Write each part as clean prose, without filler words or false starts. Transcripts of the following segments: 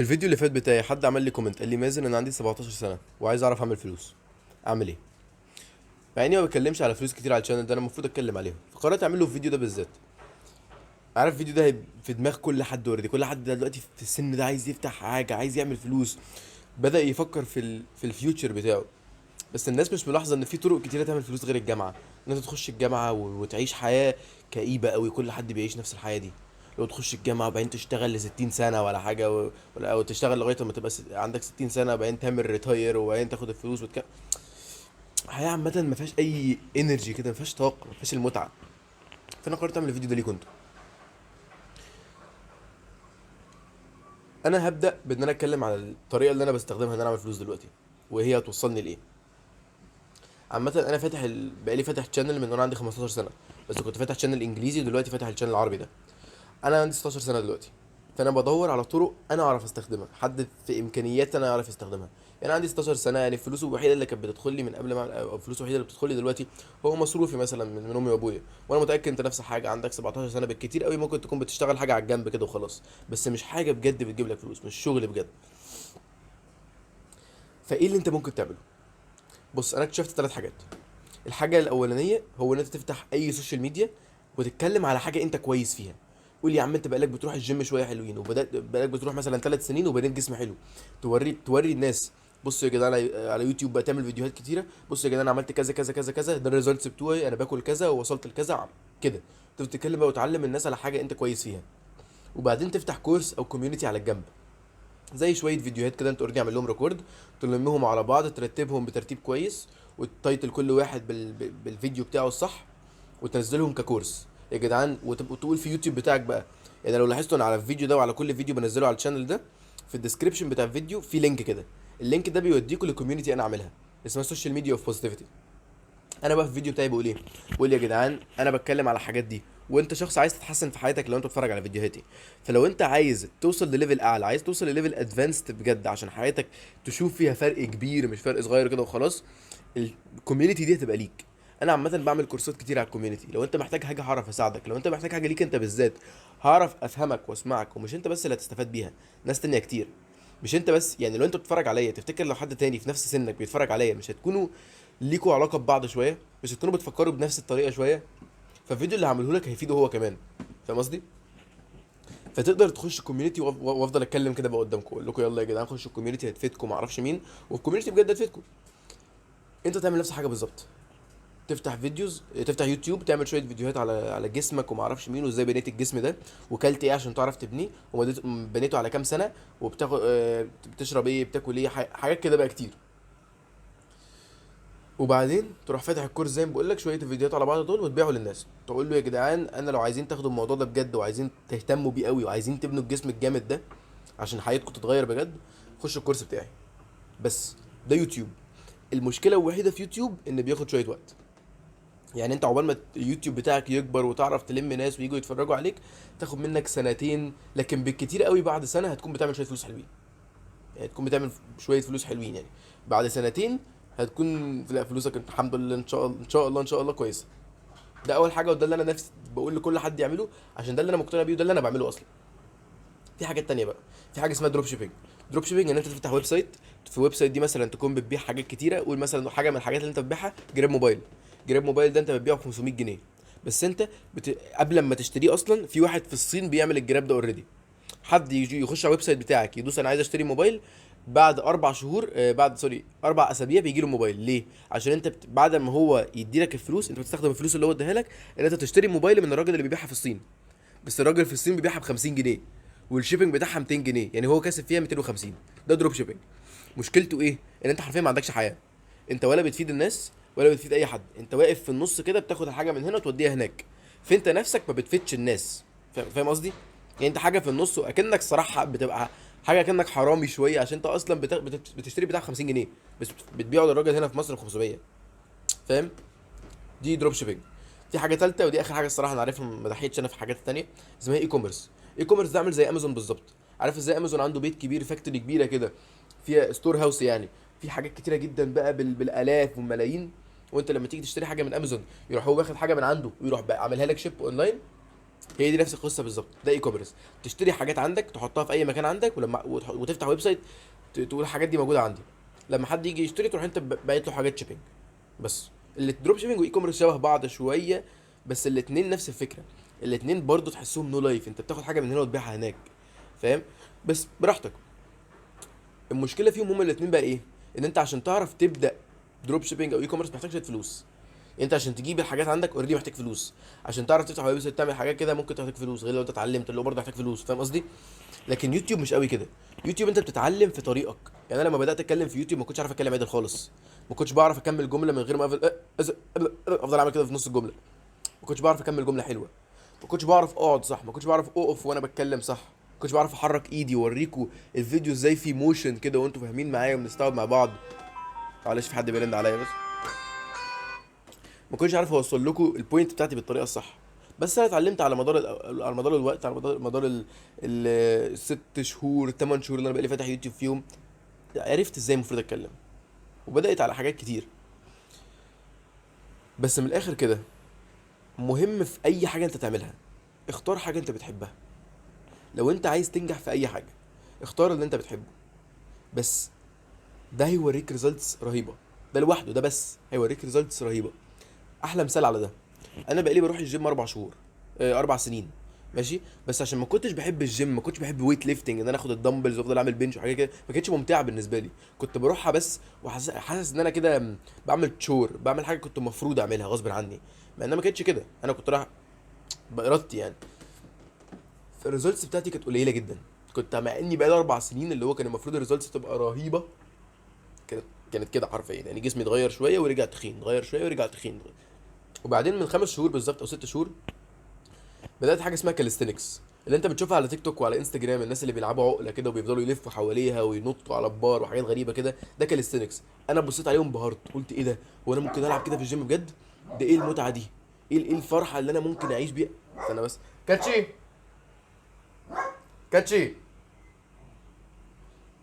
الفيديو اللي فات بتاعي حد عمل لي كومنت قال لي مازن انا عندي 17 سنه وعايز اعرف اعمل فلوس اعمل ايه. مع اني ما بتكلمش على فلوس كتير على الشانل ده، انا المفروض اتكلم عليها، فقررت اعمل له الفيديو ده بالذات. عارف الفيديو ده في دماغ كل حد اوريدي، كل حد ده دلوقتي في السن ده عايز يفتح حاجه، عايز يعمل فلوس، بدأ يفكر في الفيوتشر بتاعه. بس الناس مش ملاحظه ان في طرق كتيره تعمل فلوس غير الجامعه، ان انت تخش الجامعه وتعيش حياه كئيبه قوي. كل حد بيعيش نفس الحياه دي، لو تخش الجامعه وبعدين تشتغل ل 60 سنه ولا حاجه ولا او تشتغل لغايه ما تبقى عندك 60 سنه وبعدين تعمل ريتاير وبعدين تاخد الفلوس حياه عامه ما فيهاش اي انرجي كده، ما فيهاش طاقه، ما فيهاش المتعه. فانا قررت اعمل الفيديو ده ليه كنت. انا هبدا بان انا اتكلم على الطريقه اللي انا بستخدمها ان انا اعمل فلوس دلوقتي، وهي هتوصلني لايه. عامة انا فاتح بقالي فاتح تشانل من وانا عندي 15 سنة، بس كنت فاتح تشانل انجليزي ودلوقتي فاتح التشانل العربي ده. انا عندي 16 سنة دلوقتي، فانا بدور على طرق انا اعرف استخدمها، حد في امكانياتي انا اعرف استخدمها. يعني عندي 16 سنة، يعني الفلوس الوحيدة اللي كانت بتدخل لي من قبل ما او الفلوس الوحيدة اللي بتدخل لي دلوقتي هو مصروفي مثلا من امي وابويا. وانا متأكد انت نفس الحاجة، عندك 17 سنة بالكتير قوي ممكن تكون بتشتغل حاجة على الجنب كده وخلاص، بس مش حاجة بجد بتجيب لك فلوس، مش شغل بجد. فايه اللي انت ممكن تعمله؟ بص انا اكتشفت ثلاث حاجات. الحاجة الأولانية هو إن أنت تفتح أي سوشيال ميديا وتتكلم على حاجة أنت كويس فيها. قول يا عم أنت بقالك بتروح الجيم شوية حلوين، وبدأت بقالك بتروح مثلا 3 سنين وبنيت جسم حلو. توري الناس، بصوا يا جدعان على يوتيوب بقى تعمل فيديوهات كتيرة. بصوا يا جدعان عملت كذا كذا كذا كذا، ده الريزلتس بتوعي، أنا باكل كذا ووصلت لكذا كده. تفضل تتكلم بقى وتعلم الناس على حاجة أنت كويس فيها. وبعدين تفتح كورس أو كوميونتي على الجنب، زي شويه فيديوهات كده انت اوريدي عامل لهم ريكورد، تلمهم على بعض ترتبهم بترتيب كويس، وتايتل كل واحد بالفيديو بتاعه الصح، وتنزلهم ككورس يا جدعان. وتبقوا تقول في يوتيوب بتاعك بقى، يعني لو لاحظتوا انا على الفيديو ده وعلى كل فيديو بنزله على الشانل ده في الديسكريبشن بتاع الفيديو في لينك كده. اللينك ده بيوديكوا لكوميونتي انا عاملها اسمها سوشيال ميديا اوف بوزيتيفيتي. انا بقى في الفيديو بتاعي بقول ايه؟ بقول يا جدعان انا بتكلم على الحاجات دي، وانت شخص عايز تتحسن في حياتك لو انت بتتفرج على فيديوهاتي. فلو انت عايز توصل لليفل اعلى، عايز توصل لليفل ادفانسد بجد عشان حياتك تشوف فيها فرق كبير مش فرق صغير كده وخلاص، الكوميونتي دي هتبقى ليك. انا عامه بعمل كورسات كتير على الكوميونتي، لو انت محتاج حاجه هعرف اساعدك، لو انت محتاج حاجه ليك انت بالذات هعرف افهمك واسمعك. ومش انت بس اللي هتستفاد بيها، ناس تانية كتير. مش انت بس، يعني لو انت بتتفرج عليا تفتكر لو حد تاني في نفس سنك بيتفرج عليا مش هتكونوا ليكوا علاقه ببعض شويه؟ مش هتكونوا بتفكروا بنفس الطريقه شويه؟ فالفيديو اللي هعمله لك هيفيده هو كمان. فاهم قصدي؟ فتقدر تخش الكوميونتي وافضل اتكلم كده بقى قدامكم اقول لكم يلا يا جدعان خشوا الكوميونتي هتفيدكم ما اعرفش مين، والكوميونتي بجد هتفيدكم. انت تعمل نفس الحاجه بالظبط، تفتح فيديوز، تفتح يوتيوب تعمل شويه فيديوهات على جسمك وما اعرفش مين وازاي بنيت الجسم ده، وكلت ايه عشان تعرف تبنيه، بنيته على كام سنه، وبتاخد بتشرب ايه، بتاكل ايه، حاجات كده بقى كتير. وبعدين تروح فاتح الكورس زي ما بقول لك، شويه الفيديوهات على بعض دول وتبيعه للناس، تقول له يا جدعان انا لو عايزين تاخدوا الموضوع ده بجد وعايزين تهتموا بيه قوي وعايزين تبنوا الجسم الجامد ده عشان حياتكم تتغير بجد، خشوا الكورس بتاعي. بس ده يوتيوب. المشكله الوحيده في يوتيوب ان بياخد شويه وقت. يعني انت عقبال ما اليوتيوب بتاعك يكبر وتعرف تلم ناس ويجوا يتفرجوا عليك تاخد منك سنتين، لكن بالكتير قوي بعد سنه هتكون بتعمل شويه فلوس حلوين. يعني تكون بتعمل شويه فلوس حلوين يعني. بعد سنتين هتكون لا فلوسك الحمد لله ان شاء الله ان شاء الله ان شاء الله كويسه. ده اول حاجه، وده اللي انا نفسي بقول لكل حد يعمله، عشان ده اللي انا مقتنع بيه وده اللي انا بعمله اصلا. في حاجات تانية بقى، في حاجه اسمها دروب شيبينج. دروب شيبينج ان انت تفتح ويب سايت، في الويب سايت دي مثلا تكون بتبيع حاجات كتيره. قول مثلا حاجه من الحاجات اللي انت بتبيعها جراب موبايل. جراب موبايل ده انت بتبيعه ب 500 جنيه، بس انت قبل ما تشتريه اصلا في واحد في الصين بيعمل الجراب ده اوريدي. حد يجي يخش على الويب سايت بتاعك يدوس انا عايز اشتري موبايل، بعد 4 شهور بعد سوري 4 اسابيع بيجي له موبايل. ليه؟ عشان انت بعد ما هو يدي لك الفلوس انت بتستخدم الفلوس اللي هو اداها لك ان انت تشتري موبايل من الراجل اللي بيبيعها في الصين. بس الراجل في الصين بيبيعها ب 50 جنيه، والشيبنج بتاعها 200 جنيه، يعني هو كاسب فيها 250. ده دروب شيبنج. مشكلته ايه؟ ان انت حرفيا ما عندكش حياه، انت ولا بتفيد الناس ولا بتفيد اي حد، انت واقف في النص كده بتاخد الحاجه من هنا وتوديها هناك، فانت نفسك ما بتفيدش الناس. فاهم قصدي؟ يعني انت حاجه في النص واكنك صراحه بتبقى حاجه كانك حرامي شويه، عشان انت اصلا بتشتري بتاع 50 جنيه بس بتبيعه للراجل هنا في مصر ب 500. فاهم؟ دي دروب شيبنج. في حاجه ثالثه ودي اخر حاجه الصراحه انا عارفها، ما ضحيتش انا في حاجات تانية، اسمها اي كوميرس. اي كوميرس ده عامل زي امازون بالظبط. عارف ازاي امازون عنده بيت كبير، فاكتوري كبيره كده فيها ستور هاوس، يعني في حاجات كتيره جدا بقى بالالاف والملايين. وانت لما تيجي تشتري حاجه من امازون يروح هو واخد حاجه من عنده ويروح بقى عاملها لك شيب اونلاين. هي دي نفس القصه بالظبط، ده اي كوميرس. تشتري حاجات عندك تحطها في اي مكان عندك، وتفتح ويب سايت تقول الحاجات دي موجوده عندي. لما حد يجي يشتري تروح انت باعت له حاجات شيبنج بس. اللي دروب شيبنج واي كوميرس شبه بعض شويه، بس الاتنين نفس الفكره. الاتنين برضو تحسهم نو لايف، انت بتاخد حاجه من هنا وتبيعها هناك، فاهم؟ بس براحتك. المشكله فيهم هما الاتنين بقى ايه؟ ان انت عشان تعرف تبدا دروب شيبنج او اي كوميرس محتاج شويه فلوس. انت عشان تجيب الحاجات عندك اوريدي محتاج فلوس، عشان تعرف تفتح ويب سايت تعمل حاجات كده ممكن تحتاج فلوس، غير لو انت اتعلمت اللي هو برضه محتاج فلوس، فاهم قصدي؟ لكن يوتيوب مش قوي كده. يوتيوب انت بتتعلم في طريقك. يعني انا لما بدات اتكلم في يوتيوب ما كنتش عارف اتكلم عدل خالص. ما كنتش بعرف اكمل جمله من غير ما افضل اعمل كده في نص الجمله. ما كنتش بعرف اكمل جمله حلوه. ما كنتش بعرف اقعد صح، ما كنتش بعرف اقف وانا بتكلم صح. ما كنتش بعرف احرك ايدي واوريكم الفيديو ازاي في موشن كده وانتوا فاهمين معايا وبنستوعب مع بعض. معلش في حد بيرن عليا بس. ما كنتش عارف اوصل لكم البوينت بتاعتي بالطريقه الصح. بس انا اتعلمت على مدار على مدار الوقت، على مدار الست شهور الثمان شهور اللي انا بقالي فاتح يوتيوب فيهم. عرفت ازاي المفروض اتكلم، وبدات على حاجات كتير. بس من الاخر كده، مهم في اي حاجه انت تعملها اختار حاجه انت بتحبها. لو انت عايز تنجح في اي حاجه اختار اللي انت بتحبه بس. ده هيوريك ريزلتس رهيبه. ده لوحده ده بس هيوريك ريزلتس رهيبه. احلى مثال على ده، انا بقالي بروح الجيم 4 شهور، 4 سنين، ماشي. بس عشان ما كنتش بحب الجيم، ما كنتش بحب ويت ليفتنج، ان انا اخد الدمبلز وافضل اعمل بنش وحاجات كده، ما كانتش ممتعه بالنسبه لي. كنت بروحها بس وحاسس ان انا كده بعمل تشور، بعمل حاجه كنت المفروض اعملها غصب عني، مع انها ما كانتش كده، انا كنت رايح بارادتي يعني. فالريزلتس بتاعتي كانت قليله جدا. كنت مع اني بقالي 4 سنين اللي هو كان المفروض الريزلتس تبقى رهيبه، كانت كده حرفيا. يعني جسمي اتغير شويه ورجع تخين، اتغير شويه ورجع تخين. وبعدين من 5 شهور بالظبط او 6 شهور بدات حاجه اسمها كاليستينكس، اللي انت بتشوفها على تيك توك وعلى انستجرام، الناس اللي بيلعبوا عقله كده وبيفضلوا يلفوا حواليها وينطوا على البار وحاجات غريبه كده، ده كاليستينكس. انا بصيت عليهم انبهرت، قلت ايه ده؟ هو انا ممكن العب كده في الجيم بجد؟ ده ايه المتعه دي؟ ايه الفرحه اللي انا ممكن اعيش بيها؟ استنى بس. كاتشي، كاتشي.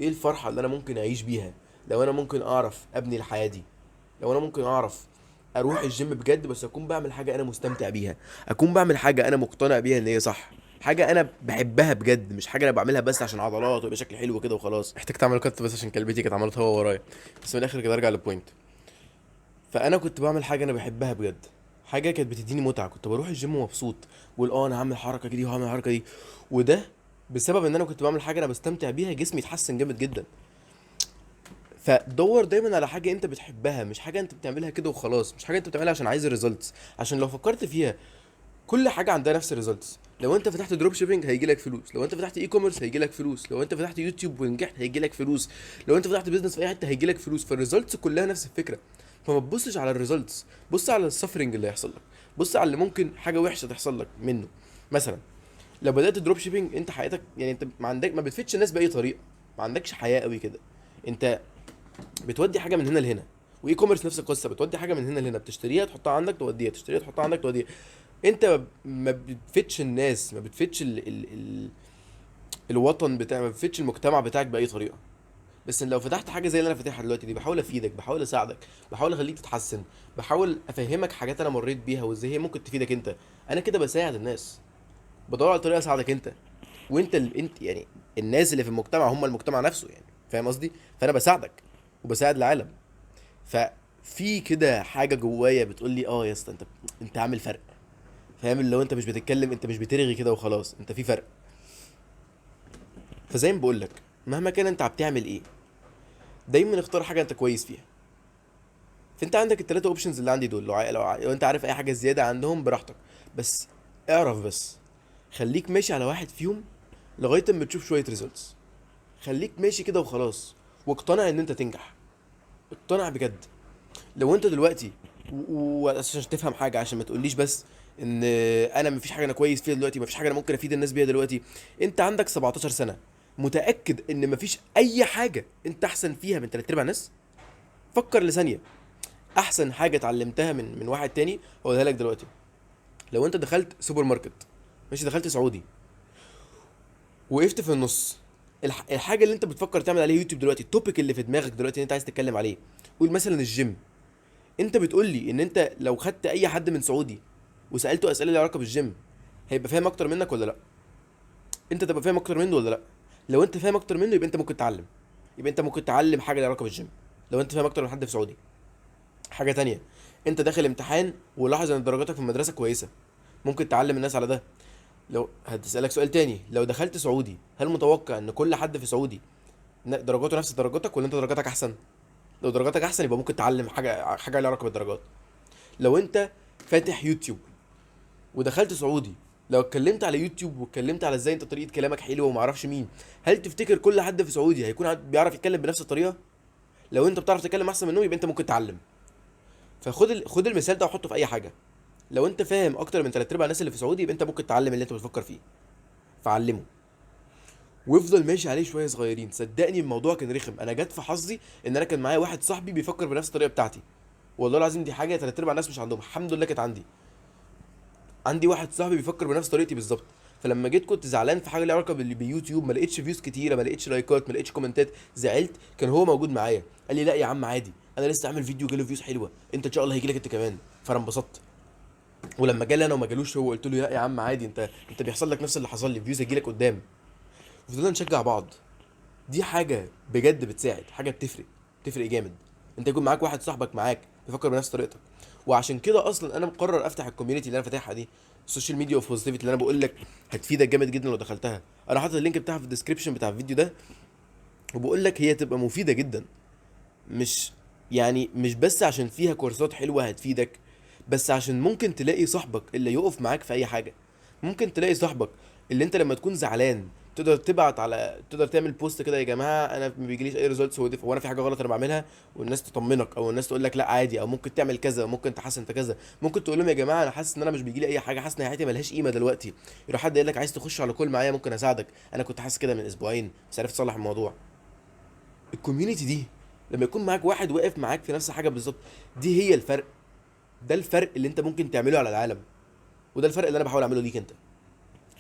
ايه الفرحه اللي انا ممكن اعيش بيها لو انا ممكن اعرف ابني الحياه دي؟ لو انا ممكن اعرف اروح الجيم بجد بس اكون بعمل حاجه انا مستمتع بيها، اكون بعمل حاجه انا مقتنع بيها ان هي صح، حاجه انا بحبها بجد، مش حاجه انا بعملها بس عشان عضلات ويبقى شكلي حلو كده وخلاص. احتجت اعمل كات بس عشان كلبتي كانت عماله تهوى ورايا. بس من الاخر كده ارجع للبوينت. فانا كنت بعمل حاجه انا بحبها بجد، حاجه كانت بتديني متعه، كنت بروح الجيم مبسوط، بقول اه انا هعمل الحركه دي وهعمل الحركه دي. وده بسبب ان انا كنت بعمل حاجه انا بستمتع بيها، جسمي اتحسن جامد جدا. فدور دايما على حاجه انت بتحبها، مش حاجه انت بتعملها كده وخلاص، مش حاجه انت بتعملها عشان عايز الريزلتس. عشان لو فكرت فيها كل حاجه عندها نفس الريزلتس. لو انت فتحت دروب شيبينج هيجي لك فلوس، لو انت فتحت اي كوميرس هيجي لك فلوس، لو انت فتحت يوتيوب ونجحت هيجي لك فلوس، لو انت فتحت بيزنس في اي حته هيجي لك فلوس. فالريزلتس كلها نفس الفكره. فما تبصش على الريزلتس، بص على السفرنج اللي هيحصل لك، بص على اللي ممكن حاجه وحشه تحصل لك منه. مثلا لو بدات دروب شيبينج انت حياتك يعني انت ما بتفيدش الناس باي طريقه، ما عندكش حياه قوي كده. انت بتودي حاجه من هنا لهنا. واي كوميرس نفس القصه، بتودي حاجه من هنا لهنا، بتشتريها تحطها عندك توديها، تشتريها تحطها عندك توديها. انت ما بتفيدش الناس، ما بتفيدش الوطن بتاع، ما بتفيدش المجتمع بتاعك باي طريقه. بس لو فتحت حاجه زي اللي انا فاتحها دلوقتي دي، بحاول افيدك، بحاول اساعدك، بحاول اخليك تتحسن، بحاول افهمك حاجات انا مريت بيها وازاي هي ممكن تفيدك انت. انا كده بساعد الناس، بدور على طريقه اساعدك انت. وانت انت يعني الناس اللي في المجتمع هم المجتمع نفسه يعني، فاهم قصدي؟ فانا بساعدك وبساعد العالم. ففي كده حاجه جوايا بتقول لي اه يا اسطى انت عامل فرق. فاهم؟ اللي هو انت مش بتتكلم، انت مش بترغي كده وخلاص، انت في فرق. فزي ما بقول لك، مهما كان انت بتعمل ايه دايما اختار حاجه انت كويس فيها. فانت عندك الثلاثه اوبشنز اللي عندي دول، لو انت عارف اي حاجه زياده عندهم براحتك. بس اعرف بس، خليك ماشي على واحد فيهم لغايه اما تشوف شويه ريزلتس. خليك ماشي كده وخلاص، واقتنع ان انت تنجح. اقتنع بجد. لو انت دلوقتي عشان تفهم حاجه، عشان ما تقوليش بس ان انا مفيش حاجه انا كويس فيها دلوقتي، مفيش حاجه انا ممكن افيد الناس بيها دلوقتي. انت عندك 17 سنه، متاكد ان مفيش اي حاجه انت احسن فيها من تلات ارباع الناس؟ فكر لثانيه. احسن حاجه اتعلمتها من واحد تاني هقولها لك دلوقتي. لو انت دخلت سوبر ماركت، ماشي، دخلت سعودي، وقفت في النص، الحاجه اللي انت بتفكر تعمل عليها يوتيوب دلوقتي، التوبيك اللي في دماغك دلوقتي اللي انت عايز تتكلم عليه، قول مثلا الجيم. انت بتقول لي ان انت لو خدت اي حد من سعودي وسالته اسئله ليها علاقه بالجيم، هيبقى فاهم اكتر منك ولا لا؟ انت تبقى فاهم اكتر منه ولا لا؟ لو انت فاهم اكتر منه يبقى انت ممكن تتعلم، يبقى انت ممكن تعلم حاجه ليها علاقه بالجيم. لو انت فاهم اكتر من حد في سعودي. حاجه تانية، انت داخل امتحان ولاحظ ان درجاتك في المدرسه كويسه، ممكن تعلم الناس على ده. لو هتسالك سؤال تاني، لو دخلت سعودي هل متوقع ان كل حد في سعودي درجاته نفس درجاتك، ولا انت درجاتك احسن؟ لو درجاتك احسن يبقى ممكن تعلم حاجه ليها علاقه بالدرجات. لو انت فاتح يوتيوب ودخلت سعودي، لو اتكلمت على يوتيوب واتكلمت على ازاي انت طريقه كلامك حلوه وما اعرفش مين، هل تفتكر كل حد في سعودي هيكون بيعرف يتكلم بنفس الطريقه؟ لو انت بتعرف تتكلم احسن منهم يبقى انت ممكن تعلم. خد المثال ده وحطه في اي حاجه. لو انت فاهم اكتر من 3 ارباع الناس اللي في سعودي يبقى انت ممكن تعلم اللي انت بتفكر فيه، فعلمه. وافضل ماشي عليه شويه صغيرين. صدقني الموضوع كان رخم، انا جت في حظي ان انا كان معايا واحد صاحبي بيفكر بنفس الطريقه بتاعتي. والله العظيم دي حاجه 3 ارباع الناس مش عندهم، الحمد لله كانت عندي واحد صاحبي بيفكر بنفس طريقتي بالظبط. فلما جيت كنت زعلان في حاجه ليها علاقه باليوتيوب، ما لقيتش فيوز كتيره، ما لقيتش لايكات، ما لقيتش كومنتات، زعلت. كان هو موجود معايا قال لي لا يا عم عادي، انا لسه عامل فيديو جاله فيوز حلوه، انت ان شاء الله هيجي لك انت كمان. فانا انبسطت. ولما جالي انا وما جالوش هو قلت له لا يا عم عادي، انت بيحصل لك نفس اللي حصل لي، فيوز هيجي لك قدام. وفضلنا نشجع بعض. دي حاجه بجد بتساعد، حاجه بتفرق جامد. انت يكون معاك واحد صاحبك معاك بيفكر بنفس طريقتك. وعشان كده اصلا انا مقرر افتح الكوميونتي اللي انا فاتحها دي، السوشيال ميديا اوف بوزيتيفيتي، اللي انا بقول لك هتفيدك جامد جدا لو دخلتها. انا حاطط اللينك بتاعها في الديسكربشن بتاع الفيديو ده، وبقول لك هي تبقى مفيده جدا. مش مش بس عشان فيها كورسات حلوه هتفيدك، بس عشان ممكن تلاقي صاحبك اللي يقف معاك في اي حاجه. ممكن تلاقي صاحبك اللي انت لما تكون زعلان تقدر تعمل بوست كده: يا جماعه انا ما بيجيليش اي ريزلتس، هو انا في حاجه غلط انا بعملها؟ والناس تطمنك، او الناس تقول لك لا عادي، او ممكن تعمل كذا، ممكن تحسن انت كذا. ممكن تقول لهم: يا جماعه انا حاسس ان انا مش بيجيلي اي حاجه، حاسس ان حياتي ملهاش قيمه دلوقتي. يروح حد يقول لك: عايز تخش على كل معايا ممكن اساعدك، انا كنت حاسس كده من اسبوعين بس عرفت اصلح الموضوع. الكوميونتي دي لما يكون معاك واحد واقف معاك في نفس الحاجه بالظبط، دي هي الفرق. ده الفرق اللي انت ممكن تعمله على العالم، وده الفرق اللي انا بحاول اعمله ليك انت.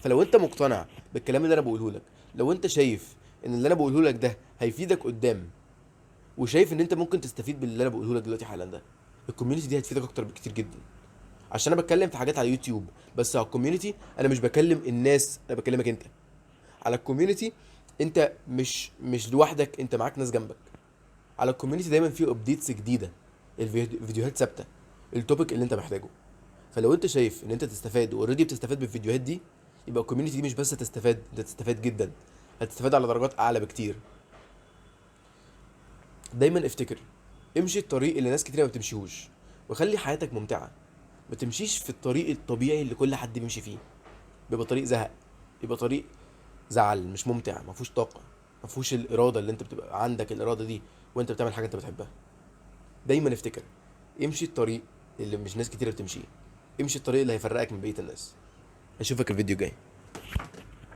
فلو انت مقتنع بالكلام اللي انا بقوله لك، لو انت شايف ان اللي انا بقوله لك ده هيفيدك قدام، وشايف ان انت ممكن تستفيد باللي انا بقوله لك دلوقتي حالا ده، الكوميونتي دي هتفيدك اكتر بكتير جدا. عشان انا بتكلم في حاجات على يوتيوب بس، على الكوميونتي انا مش بكلم الناس، انا بكلمك انت. على الكوميونتي انت مش لوحدك، انت معاك ناس جنبك. على الكوميونتي دايما في ابديتس جديده، الفيديوهات ثابته، التوبيك اللي انت محتاجه. فلو انت شايف ان انت تستفاد واوريدي بتستفاد بالفيديوهات دي، يبقى الكوميونتي دي مش بس هتستفاد، انت هتستفاد جدا، هتستفاد على درجات اعلى بكتير. دايما افتكر، امشي الطريق اللي ناس كتير ما بتمشيهوش، وخلي حياتك ممتعه. ما تمشيش في الطريق الطبيعي اللي كل حد بيمشي فيه، بيبقى طريق زهق، بيبقى طريق زعل، مش ممتع، ما فيهوش طاقه، ما فيهوش الاراده اللي انت بتبقى عندك الاراده دي وانت بتعمل حاجه انت بتحبها. دايما افتكر، امشي الطريق اللي مش ناس كتير بتمشيه، امشي الطريق اللي هيفرقك من بقيه الناس. اشوفك الفيديو الجاي.